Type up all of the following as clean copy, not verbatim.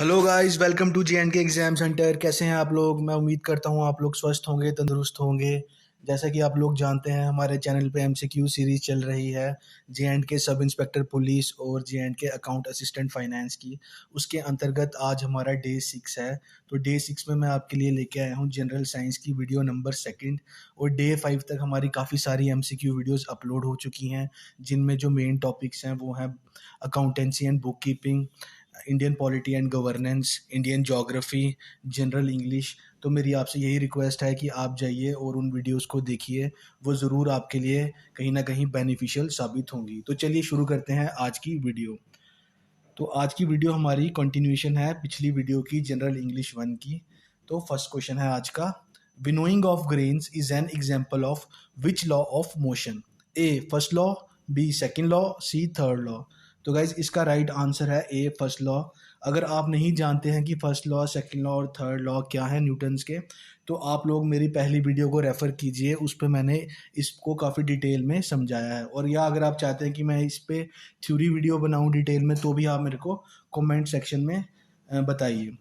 Hello guys, welcome to J and K exam centre. कैसे हैं आप लोग? मैं उम्मीद करता हूँ आप लोग स्वस्थ होंगे, तंदुरुस्त होंगे। जैसा कि आप लोग जानते हैं, हमारे चैनल पे एमसीक्यू सीरीज़ चल रही है जे and K sub inspector police और जे एंड के अकाउंट असिस्टेंट फाइनेंस की। उसके अंतर्गत आज हमारा डे 6 है। तो डे 6 में मैं आपके लिए लेके आया हूँ जनरल साइंस की वीडियो नंबर 2 और डे 5 तक हमारी काफ़ी सारी एमसीक्यू वीडियोज़ अपलोड हो चुकी हैं, जिनमें जो मेन टॉपिक्स हैं वो हैं accountancy and book keeping, Indian polity and governance, Indian geography, general English. तो मेरी आपसे यही रिक्वेस्ट है कि आप जाइए और उन वीडियोस को देखिए, वो ज़रूर आपके लिए कहीं ना कहीं बेनिफिशियल साबित होंगी। तो चलिए शुरू करते हैं आज की वीडियो। तो आज की वीडियो हमारी कंटिन्यूएशन है पिछली वीडियो की, जनरल इंग्लिश 1 की। तो फर्स्ट क्वेश्चन है आज का, winnowing of grains is an example of which law of motion? A first law, B second law, C third law. तो गाइज इसका राइट आंसर है ए फर्स्ट लॉ। अगर आप नहीं जानते हैं कि फर्स्ट लॉ, सेकेंड लॉ और थर्ड लॉ क्या है न्यूटन्स के, तो आप लोग मेरी पहली वीडियो को रेफ़र कीजिए, उस पर मैंने इसको काफ़ी डिटेल में समझाया है। और या अगर आप चाहते हैं कि मैं इस पर थ्योरी वीडियो बनाऊं डिटेल में, तो भी आप मेरे को कमेंट सेक्शन में बताइए।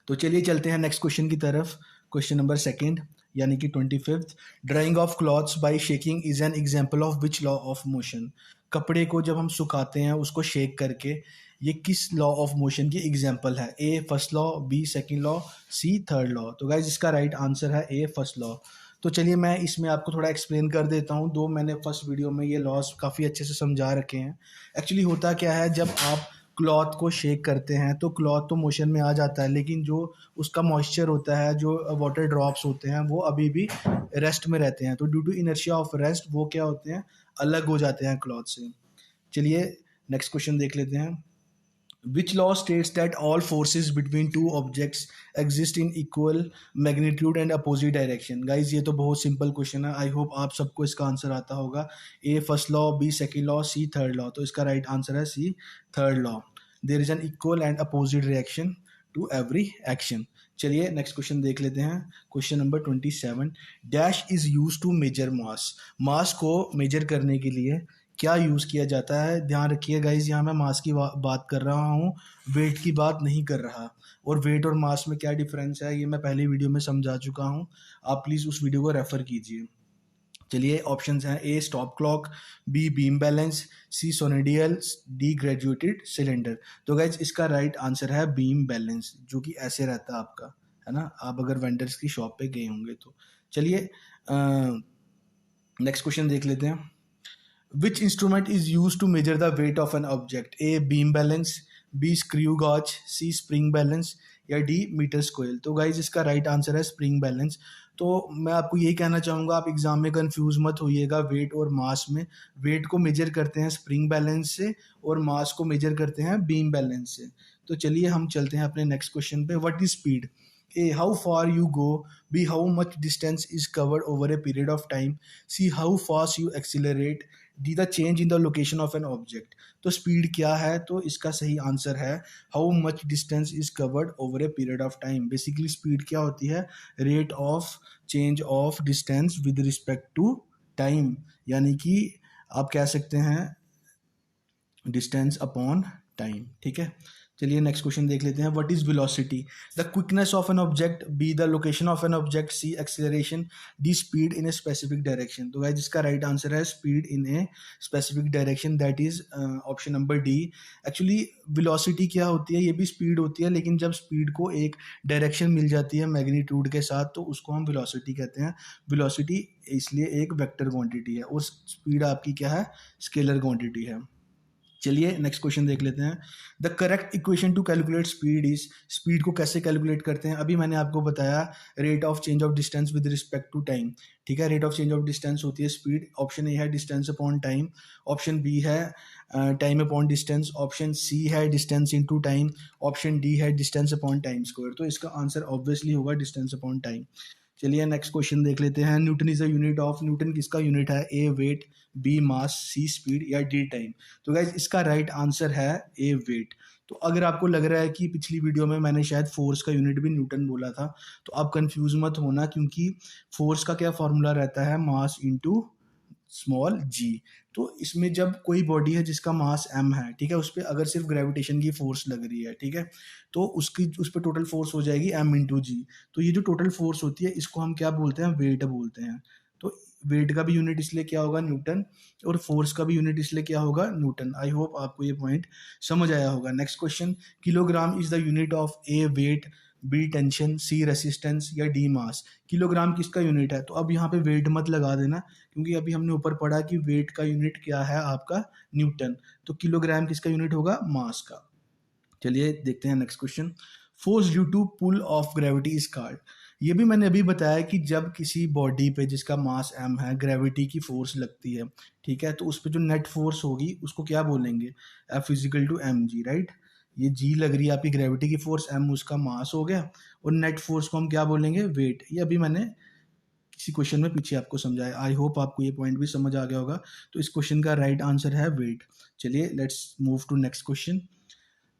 तो चलिए चलते हैं नेक्स्ट क्वेश्चन की तरफ। क्वेश्चन नंबर 2 यानी कि 25th, drying of clothes by shaking is an example of which law of motion? कपड़े को जब हम सुखाते हैं उसको शेक करके, ये किस लॉ ऑफ मोशन की एग्जाम्पल है? A first law, B second law, C third law. तो गाइज इसका राइट आंसर है ए फर्स्ट लॉ। तो चलिए मैं इसमें आपको थोड़ा एक्सप्लेन कर देता हूँ। दो मैंने फर्स्ट वीडियो में ये लॉस काफ़ी अच्छे से समझा रखे हैं। एक्चुअली होता क्या है, जब आप क्लॉथ को शेक करते हैं तो क्लॉथ तो मोशन में आ जाता है, लेकिन जो उसका मॉइस्चर होता है, जो वाटर ड्रॉप्स होते हैं, वो अभी भी रेस्ट में रहते हैं। तो due to inertia of rest वो क्या होते हैं, अलग हो जाते हैं क्लॉथ से। चलिए नेक्स्ट क्वेश्चन देख लेते हैं। Which law states that all forces between two objects exist in equal magnitude and opposite direction? Guys ये तो बहुत सिंपल क्वेश्चन है, आई होप आप सबको इसका आंसर आता होगा। A first law, B second law, C third law. तो इसका राइट आंसर है C third law. There is an equal and opposite reaction to every action. चलिए नेक्स्ट क्वेश्चन देख लेते हैं। Question number 27, dash is use to measure mass? Mass को measure करने के लिए क्या यूज़ किया जाता है? ध्यान रखिए गाइज, यहाँ मैं मास की बात कर रहा हूँ, वेट की बात नहीं कर रहा। और वेट और मास में क्या डिफरेंस है, ये मैं पहले वीडियो में समझा चुका हूँ। आप प्लीज़ उस वीडियो को रेफ़र कीजिए। चलिए ऑप्शंस हैं, A stop clock, B beam balance, C sundial, D graduated cylinder. तो गाइज इसका राइट आंसर है बीम बैलेंस, जो कि ऐसे रहता है आपका, है ना, आप अगर वेंडर्स की शॉप पे गए होंगे तो। चलिए नेक्स्ट क्वेश्चन देख लेते हैं। Which instrument is used to measure the weight of an object? A beam balance, B screw gauge, C spring balance या D मीटर्स कोयल। तो गाइज इसका राइट आंसर है स्प्रिंग बैलेंस। तो मैं आपको यही कहना चाहूँगा, आप एग्जाम में कंफ्यूज मत होइएगा वेट और मास में। वेट को मेजर करते हैं स्प्रिंग बैलेंस से और मास को मेजर करते हैं बीम बैलेंस से। तो चलिए हम चलते हैं अपने नेक्स्ट क्वेश्चन पे। What is speed? A. How far you go. B. How much distance is covered over a period of time. C. How fast you accelerate. D. The change in the location of an object. तो speed क्या है? तो इसका सही answer है how much distance is covered over a period of time. Basically speed क्या होती है? Rate of change of distance with respect to time, यानी कि आप कह सकते हैं डिस्टेंस अपॉन टाइम। ठीक है, चलिए नेक्स्ट क्वेश्चन देख लेते हैं। What is velocity? The quickness of an object, B the location of an object, C acceleration, D speed in a specific direction. तो गाइस जिसका राइट आंसर है speed in a specific direction, that is option number D. Actually velocity क्या होती है? ये भी speed होती है, लेकिन जब स्पीड को एक डायरेक्शन मिल जाती है मैग्नीट्यूड के साथ, तो उसको हम वेलोसिटी कहते हैं। वेलोसिटी इसलिए एक वेक्टर क्वांटिटी है और स्पीड आपकी क्या है? स्केलर क्वांटिटी है। चलिए नेक्स्ट क्वेश्चन देख लेते हैं। The correct equation to calculate speed is, speed को कैसे कैलकुलेट करते हैं? अभी मैंने आपको बताया rate of change of distance with respect to time. ठीक है, rate of change of distance होती है स्पीड। ऑप्शन ए है distance upon time, option B है time upon distance, option C है distance into time, option D है distance upon time square. तो इसका आंसर ऑब्वियसली होगा डिस्टेंस अपॉन टाइम। चलिए नेक्स्ट क्वेश्चन देख लेते हैं। Newton is a unit of, Newton किसका यूनिट है? ए weight, B mass, C speed या डी टाइम। तो गाइज इसका राइट आंसर है ए वेट। तो अगर आपको लग रहा है कि पिछली वीडियो में मैंने शायद फोर्स का यूनिट भी न्यूटन बोला था, तो आप कंफ्यूज मत होना, क्योंकि फोर्स का क्या फॉर्मूला रहता है? मास इंटू स्मॉल जी। तो इसमें जब कोई बॉडी है जिसका मास m है, ठीक है, उस पर अगर सिर्फ ग्रेविटेशन की फोर्स लग रही है, ठीक है, तो उस पर टोटल फोर्स हो जाएगी m इंटू जी। तो ये जो टोटल फोर्स होती है इसको हम क्या बोलते हैं, वेट बोलते हैं। तो वेट का भी यूनिट इसलिए क्या होगा, न्यूटन, और फोर्स का भी यूनिट इसलिए क्या होगा, न्यूटन। आई होप आपको ये पॉइंट समझ आया होगा। Next question, kilogram is the unit of a weight, B tension, C resistance या डी मास। किलोग्राम किसका यूनिट है, तो अब यहाँ पे वेट मत लगा देना, क्योंकि अभी हमने ऊपर पढ़ा कि वेट का यूनिट क्या है आपका, न्यूटन। तो किलोग्राम किसका यूनिट होगा, मास का। चलिए देखते हैं next question, force due to pull of gravity is called. ये भी मैंने अभी बताया कि जब किसी बॉडी पे जिसका मास m है ग्रेविटी की फोर्स लगती है, ठीक है, तो उस पर जो नेट फोर्स होगी उसको क्या बोलेंगे, F is equal to M G, right. ये जी लग रही है आपकी ग्रेविटी की फोर्स, m उसका मास हो गया, और नेट फोर्स को हम क्या बोलेंगे, वेट। ये अभी मैंने किसी क्वेश्चन में पीछे आपको समझाया। आई होप आपको ये पॉइंट भी समझ आ गया होगा। तो इस क्वेश्चन का राइट आंसर है वेट। चलिए let's move to next question.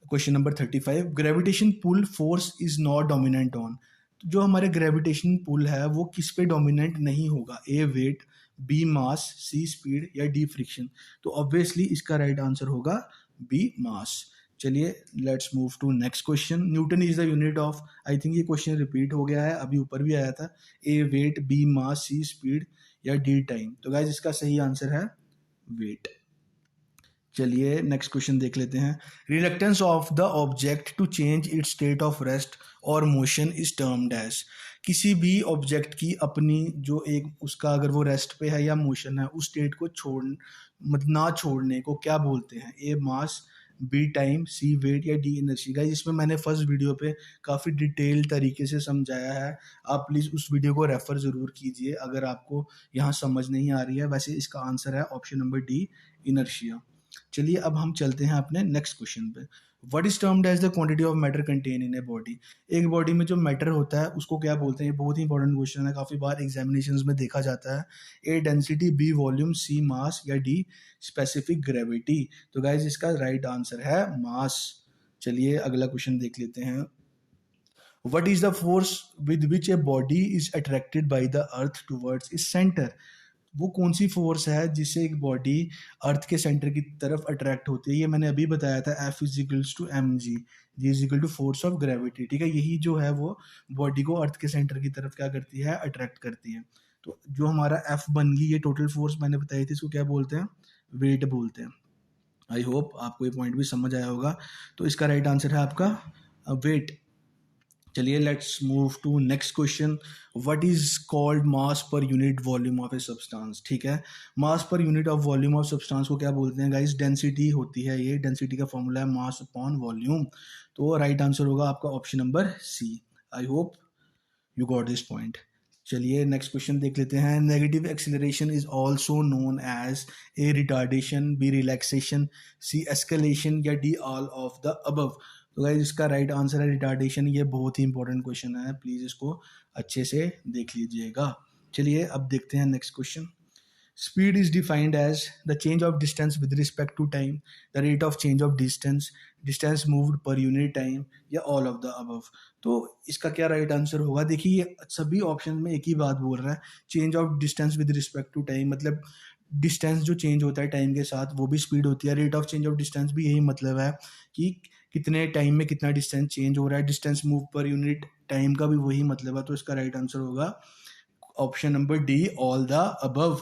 Question number 35, gravitation pull force is not dominant on. जो हमारे ग्रेविटेशन पुल है वो किस पे डोमिनेंट नहीं होगा, A weight, B mass, C speed या डी फ्रिक्शन। तो ऑब्वियसली इसका राइट आंसर होगा बी मास। चलिए let's move to next question, Newton is the unit of. I think ये क्वेश्चन रिपीट हो गया है, अभी ऊपर भी आया था, A weight, B mass, C speed या डी टाइम। तो गाइज इसका सही आंसर है वेट। चलिए नेक्स्ट क्वेश्चन देख लेते हैं, reluctance of the object to change its state of rest और मोशन इज टर्म्ड एज। किसी भी ऑब्जेक्ट की अपनी जो एक उसका अगर वो रेस्ट पे है या मोशन है, उस स्टेट को ना छोड़ने को क्या बोलते हैं, ए मास, बी टाइम, सी वेट या डी इनर्जी। गाइस इसमें मैंने फर्स्ट वीडियो पे काफ़ी डिटेल तरीके से समझाया है, आप प्लीज़ उस वीडियो को रेफर ज़रूर कीजिए अगर आपको यहाँ समझ नहीं आ रही है। वैसे इसका आंसर है ऑप्शन नंबर डी, इनर्शिया। चलिए अब हम चलते हैं अपने नेक्स्ट क्वेश्चन पे, what is termed as the quantity of matter contain in a body. एक बॉडी में जो मैटर होता है उसको क्या बोलते हैं, ये बहुत ही इंपॉर्टेंट क्वेश्चन है, काफ़ी बार एग्जामिनेशंस में देखा जाता है। ए डेंसिटी, बी वॉल्यूम, सी मास या डी स्पेसिफिक ग्रेविटी। तो गाइज इसका राइट आंसर है मास। चलिए अगला क्वेश्चन देख लेते हैं, what is the force with which a body is attracted by the earth towards its centre. वो कौन सी फोर्स है जिससे एक बॉडी अर्थ के सेंटर की तरफ अट्रैक्ट होती है। ये मैंने अभी बताया था, F is equals to M G, G is equal to force of gravity, ठीक है। यही जो है वो बॉडी को अर्थ के सेंटर की तरफ क्या करती है, अट्रैक्ट करती है। तो जो हमारा F बन गई, ये टोटल फोर्स मैंने बताई थी, इसको क्या बोलते हैं, वेट बोलते हैं। आई होप आपको ये पॉइंट भी समझ आया होगा। तो इसका राइट आंसर है आपका वेट। चलिए let's move to next question, what is called mass per unit volume of a substance. ठीक है, mass per unit of volume of substance को क्या बोलते हैं गाइस, डेंसिटी होती है। ये डेंसिटी का फॉर्मूला है मास अपॉन वॉल्यूम। तो राइट आंसर होगा आपका option number C. I hope you got this point. चलिए नेक्स्ट क्वेश्चन देख लेते हैं, negative acceleration is also known as A retardation, B relaxation, C escalation या D all of the above. तो guys इसका right answer है retardation. ये बहुत ही इंपॉर्टेंट क्वेश्चन है, प्लीज़ इसको अच्छे से देख लीजिएगा। चलिए अब देखते हैं next question, speed is defined as the change of distance with respect to time, the rate of change of distance, distance moved per unit time या ऑल ऑफ द अबव। तो इसका क्या राइट आंसर होगा, देखिए ये सभी option में एक ही बात बोल रहा है, change of distance with respect to time, मतलब डिस्टेंस जो चेंज होता है टाइम के साथ वो भी स्पीड होती है। Rate of change of distance भी यही मतलब है कि कितने टाइम में कितना डिस्टेंस चेंज हो रहा है। Distance move per unit time का भी वही मतलब है। तो इसका राइट आंसर होगा option number D, all the above.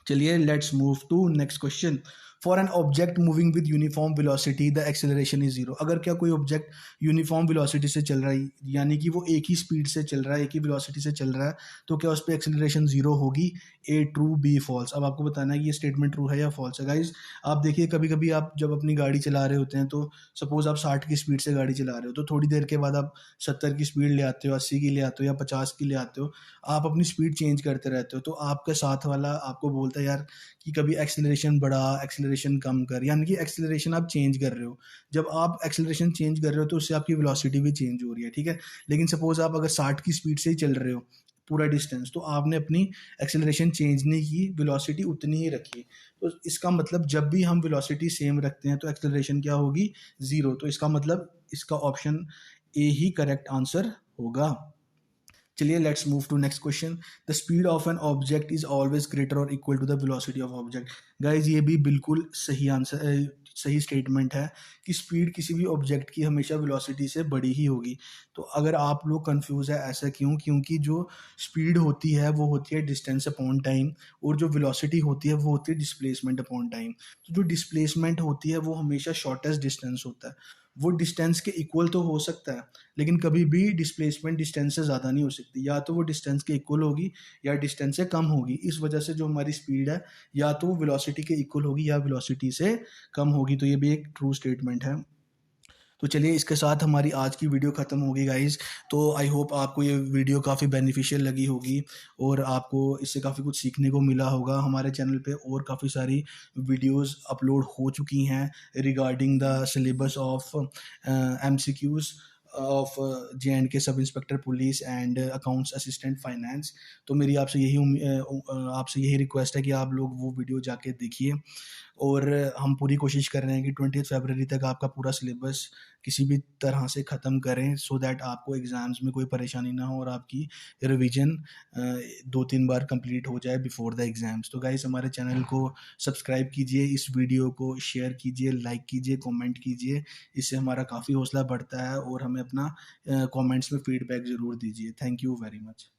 चलिए let's move to next question, for an object moving with uniform velocity the acceleration is zero. अगर क्या कोई ऑब्जेक्ट यूनिफॉर्म वेलोसिटी से चल रहा है, यानी कि वो एक ही स्पीड से चल रहा है, एक ही वेलोसिटी से चल रहा है, तो क्या उस पर एक्सेलरेशन जीरो होगी, ए ट्रू, बी फॉल्स। अब आपको बताना है कि ये स्टेटमेंट ट्रू है या फॉल्स है। गाइज आप देखिए कभी कभी आप जब अपनी गाड़ी चला रहे होते हैं, तो सपोज आप 60 की स्पीड से गाड़ी चला रहे हो, तो थोड़ी देर के बाद आप 70 की स्पीड ले आते हो, 80 की ले आते हो या 50 की ले आते हो, आप अपनी स्पीड चेंज करते रहते हो। तो आपके साथ वाला आपको बोलता है यार कि कभी एक्सेलरेशन बढ़ा, एक्सेलरेशन कम कर, यानी कि एक्सेलरेशन आप चेंज कर रहे हो। जब आप एक्सेलरेशन चेंज कर रहे हो तो उससे आपकी वेलोसिटी भी चेंज हो रही है, ठीक है। लेकिन सपोज आप अगर 60 की स्पीड से ही चल रहे हो पूरा डिस्टेंस, तो आपने अपनी एक्सेलरेशन चेंज नहीं की, वेलोसिटी उतनी ही रखी। तो इसका मतलब जब भी हम वेलोसिटी सेम रखते हैं तो एक्सेलरेशन क्या होगी, जीरो। तो इसका मतलब इसका ऑप्शन ए ही करेक्ट आंसर होगा। चलिए let's move to next question. The speed of an object is always greater और equal to the velocity of object. Guys ये भी बिल्कुल सही आंसर, सही स्टेटमेंट है कि स्पीड किसी भी ऑब्जेक्ट की हमेशा वेलोसिटी से बड़ी ही होगी। तो अगर आप लोग कंफ्यूज है, ऐसा क्यों? क्योंकि जो स्पीड होती है वो होती है डिस्टेंस अपॉन टाइम, और जो वेलोसिटी होती है वो होती है डिस्प्लेसमेंट अपॉन टाइम। तो जो डिस्प्लेसमेंट होती है वो हमेशा शॉर्टेस्ट डिस्टेंस होता है। वो डिस्टेंस के इक्वल तो हो सकता है, लेकिन कभी भी डिस्प्लेसमेंट डिस्टेंस से ज़्यादा नहीं हो सकती। या तो वो डिस्टेंस के इक्वल होगी या डिस्टेंस से कम होगी। इस वजह से जो हमारी स्पीड है या तो वो वेलोसिटी के इक्वल होगी या वेलोसिटी से कम होगी। तो ये भी एक ट्रू स्टेटमेंट है। तो चलिए इसके साथ हमारी आज की वीडियो ख़त्म होगी गाइज़। तो आई होप आपको ये वीडियो काफ़ी बेनिफिशियल लगी होगी और आपको इससे काफ़ी कुछ सीखने को मिला होगा। हमारे चैनल पे और काफ़ी सारी वीडियोस अपलोड हो चुकी हैं regarding the syllabus of MCQs of J and K sub inspector police and accounts assistant finance. तो मेरी आपसे यही रिक्वेस्ट है कि आप लोग वो वीडियो जाके देखिए। और हम पूरी कोशिश कर रहे हैं कि 20 फरवरी तक आपका पूरा सिलेबस किसी भी तरह से ख़त्म करें, सो दैट आपको एग्ज़ाम्स में कोई परेशानी ना हो और आपकी रिवीजन 2-3 बार कंप्लीट हो जाए बिफोर द एग्ज़ाम्स। तो गाइस हमारे चैनल को सब्सक्राइब कीजिए, इस वीडियो को शेयर कीजिए, लाइक कीजिए, कमेंट कीजिए। इससे हमारा काफ़ी हौसला बढ़ता है और हमें अपना कमेंट्स में फीडबैक ज़रूर दीजिए। Thank you very much.